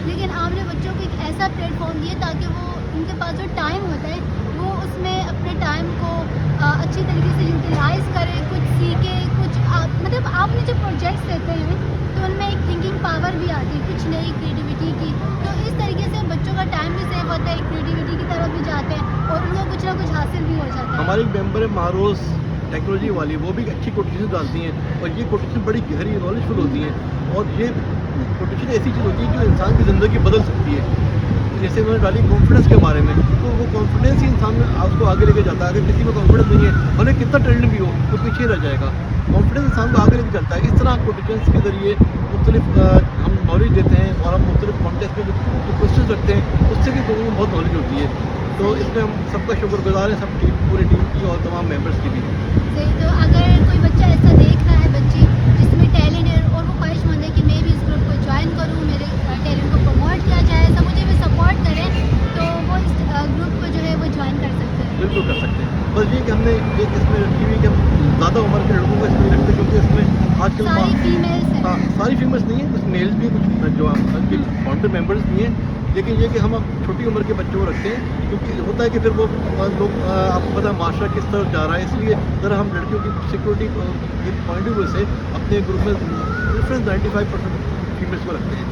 لیکن آپ نے بچوں کو ایک ایسا پلیٹ فارم دیا تاکہ وہ ان کے پاس جو ٹائم ہوتا ہے وہ اس میں اپنے ٹائم کو اچھی طریقے سے یوٹیلائز کرے، کچھ سیکھے، کچھ مطلب آپ نے جو پروجیکٹس دیتے ہیں تو ان میں ایک تھنکنگ پاور بھی آتی ہے، کچھ نئی کریٹیوٹی کی، تو اس طریقے سے بچوں کا ٹائم بھی سیو ہوتا ہے، کریٹیوٹی کی طرف بھی جاتے ہیں اور ان کو کچھ نہ کچھ حاصل بھی ہو جاتا ہے. ہماری ممبر مہروز ٹیکنالوجی والی وہ بھی اچھی کوٹیشن ڈالتی ہیں اور یہ کوٹیشن بڑی گہری نالج فل ہوتی ہیں اور یہ کوٹیشن ایسی چیز ہوتی ہے جو انسان کی زندگی بدل سکتی ہے. جیسے انہوں نے ڈالی کانفیڈنس کے بارے میں، تو وہ کانفیڈنس ہی انسان میں آپ کو آگے لے کے جاتا ہے. اگر کسی میں کانفیڈنس نہیں ہے بھلے کتنا ٹیلنٹ بھی ہو وہ پیچھے رہ جائے گا. کانفیڈنس انسان کو آگے لے کے چلتا ہے. اس طرح کوٹیشنس کے ذریعے مختلف ہم نالج دیتے ہیں اور ہم مختلف کانٹیکس میں جو کوشچنز رکھتے ہیں اس سے بھی لوگوں کو بہت نالج ہوتی ہے. تو اس میں ہم سب کا شکر گزار ہیں، سب کی پوری ٹیم کی اور تمام ممبرس کی بھی. صحیح. تو اگر کوئی بچہ ایسا دیکھ رہا ہے، بچی جس میں ٹیلنٹ ہے اور وہ خواہش مند ہے کہ میں بھی اس گروپ کو جوائن کروں، میرے ٹیلنٹ کو پروموٹ کیا جائے، سب مجھے بھی سپورٹ کریں، تو وہ اس گروپ کو جو ہے وہ جوائن کر سکتے ہیں. بالکل کر سکتے ہیں. بس یہ کہ ہم نے ایک اس میں رکھی ہوئی کہ ہم زیادہ عمر کے لڑکوں کو اس میں رکھتے ہیں کیونکہ اس میں آج کل ساری فیمیلس ہیں. ہاں ساری فیمس نہیں ہیں، کچھ میلز بھی ہیں، کچھ جو فاؤنڈر ممبرس بھی ہیں. لیکن یہ کہ ہم اب چھوٹی عمر کے بچوں کو رکھتے ہیں کیونکہ ہوتا ہے کہ پھر وہ لوگ آپ کو پتہ ہے معاشرہ کس طرف جا رہا ہے، اس لیے ذرا ہم لڑکیوں کی سیکورٹی کے پوائنٹ آف ویو سے اپنے گروپ میں پریفرنس 95% فیمیلس کو رکھتے ہیں.